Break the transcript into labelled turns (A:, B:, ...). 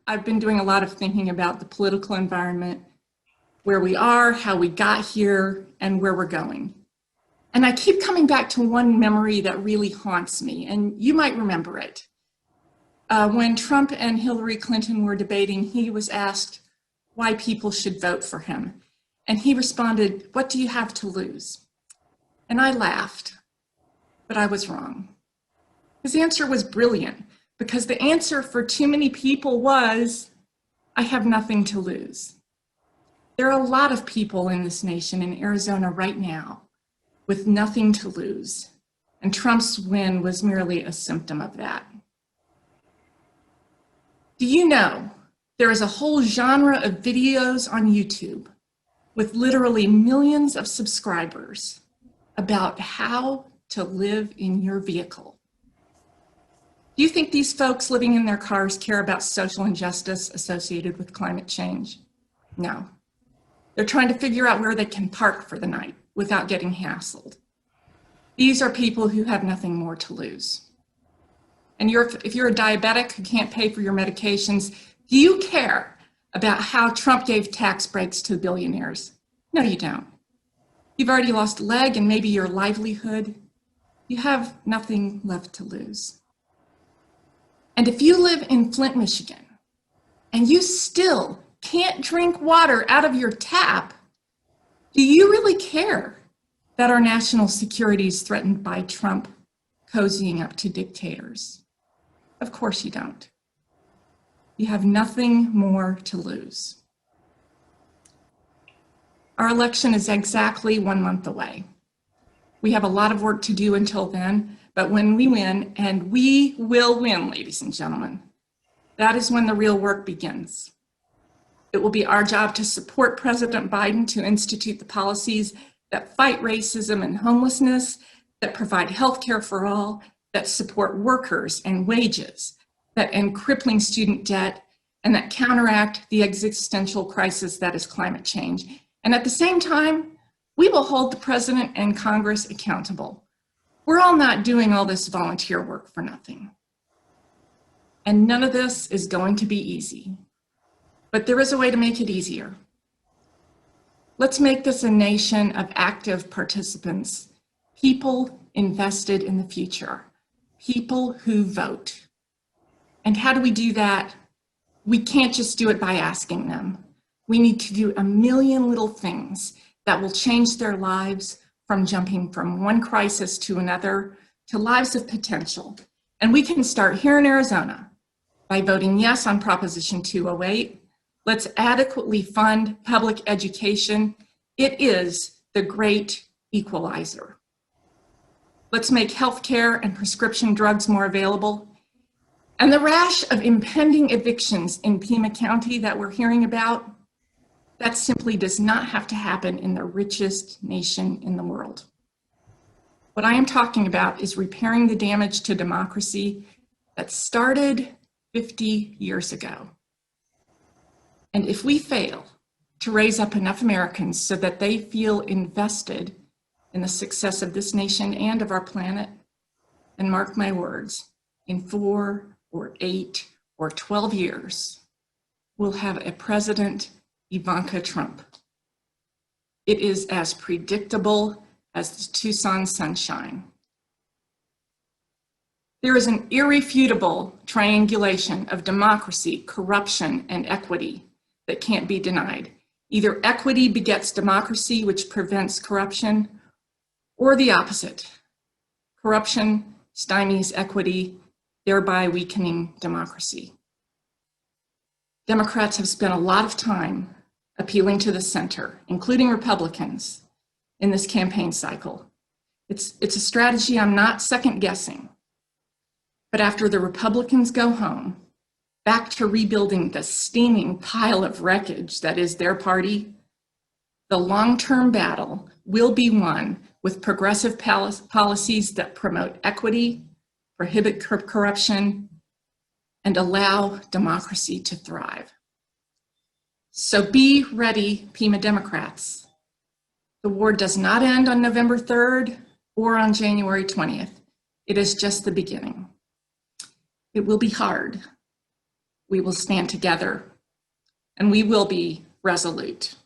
A: I've been doing a lot of thinking about the political environment, where we are, how we got here, and where we're going. And I keep coming back to one memory that really haunts me, and you might remember it. When Trump and Hillary Clinton were debating, he was asked why people should vote for him. And he responded, "What do you have to lose?" And I laughed, but I was wrong. His answer was brilliant, because the answer for too many people was, I have nothing to lose. There are a lot of people in this nation, in Arizona right now, with nothing to lose. And Trump's win was merely a symptom of that. Do you know there is a whole genre of videos on YouTube with literally millions of subscribers about how to live in your vehicle? Do you think these folks living in their cars care about social injustice associated with climate change? No. They're trying to figure out where they can park for the night without getting hassled. These are people who have nothing more to lose. And if you're a diabetic who can't pay for your medications, do you care about how Trump gave tax breaks to billionaires? No, you don't. You've already lost a leg and maybe your livelihood. You have nothing left to lose. And if you live in Flint, Michigan, and you still can't drink water out of your tap, do you really care that our national security is threatened by Trump cozying up to dictators? Of course you don't. You have nothing more to lose. Our election is exactly 1 month away. We have a lot of work to do until then, but when we win, and we will win, ladies and gentlemen, that is when the real work begins. It will be our job to support President Biden to institute the policies that fight racism and homelessness, that provide health care for all, that support workers and wages, that end crippling student debt, and that counteract the existential crisis that is climate change. And at the same time, we will hold the president and Congress accountable. We're all not doing all this volunteer work for nothing. And none of this is going to be easy, but there is a way to make it easier. Let's make this a nation of active participants, people invested in the future, people who vote. And how do we do that? We can't just do it by asking them. We need to do a million little things that will change their lives, from jumping from one crisis to another to lives of potential. And we can start here in Arizona by voting yes on Proposition 208. Let's adequately fund public education. It is the great equalizer. Let's make healthcare and prescription drugs more available. And the rash of impending evictions in Pima County that we're hearing about, that simply does not have to happen in the richest nation in the world. What I am talking about is repairing the damage to democracy that started 50 years ago. And if we fail to raise up enough Americans so that they feel invested in the success of this nation and of our planet, then mark my words, in 4 or 8 or 12 years, we'll have a president, Ivanka Trump. It is as predictable as the Tucson sunshine. There is an irrefutable triangulation of democracy, corruption, and equity that can't be denied. Either equity begets democracy, which prevents corruption, or the opposite. Corruption stymies equity, thereby weakening democracy. Democrats have spent a lot of time appealing to the center, including Republicans, in this campaign cycle. It's a strategy I'm not second guessing. But after the Republicans go home, back to rebuilding the steaming pile of wreckage that is their party, the long-term battle will be won with progressive policies that promote equity, prohibit corruption, and allow democracy to thrive. So be ready, Pima Democrats. The war does not end on November 3rd or on January 20th. It is just the beginning. It will be hard, we will stand together, and we will be resolute.